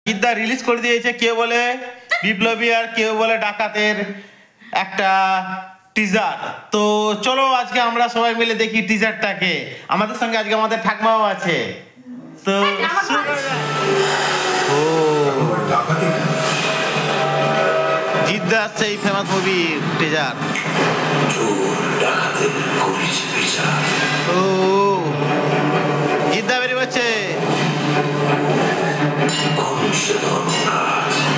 Jeddah release করে দিয়েছে, কেউ বলে বিপ্লবী আর কেউ বলে ডাকাতের একটা টিজার। তো চলো আজকে আমরা সবাই মিলে দেখি টিজারটাকে। আমাদের সঙ্গে আজকে আমাদের ঠাকমাও আছে। তো ও জিদ্দা আসছে এই ফেমাস মুভির টিজার। ও জিদ্দা বেরিয়ে হচ্ছে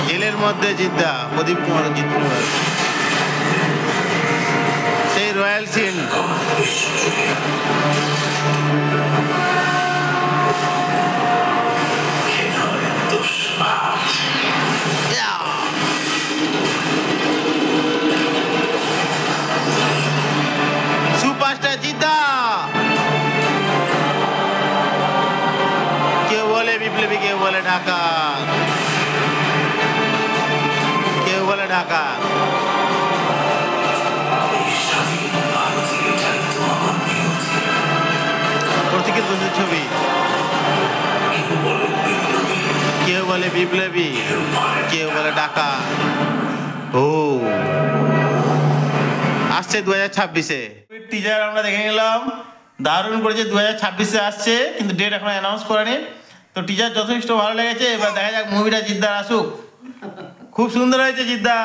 জেলের মধ্যে। জিদ্দা প্রদীপ কুমার জিদ্দা সেই রয়্যাল সিন। সুপারস্টার জিদ্দা। কেউ বলে বিপ্লবী, কেউ বলে ঢাকা, কেউ বলে ঢাকা। প্রতীকের বন্ধুর ছবি। কেউ বলে বিপ্লবী, কেউ বলে ঢাকা। ও আসছে 2026-এ টিজার আমরা দেখে নিলাম। দারুণ করেছে, 2026-এ আসছে, কিন্তু ডেট এখন অ্যানাউন্স করেনি। তো টিজার যথেষ্ট ভালো লেগেছে। এবার দেখা যাক মুভিটা জিদ্দার আসুক। খুব সুন্দর হয়েছে জিদ্দা।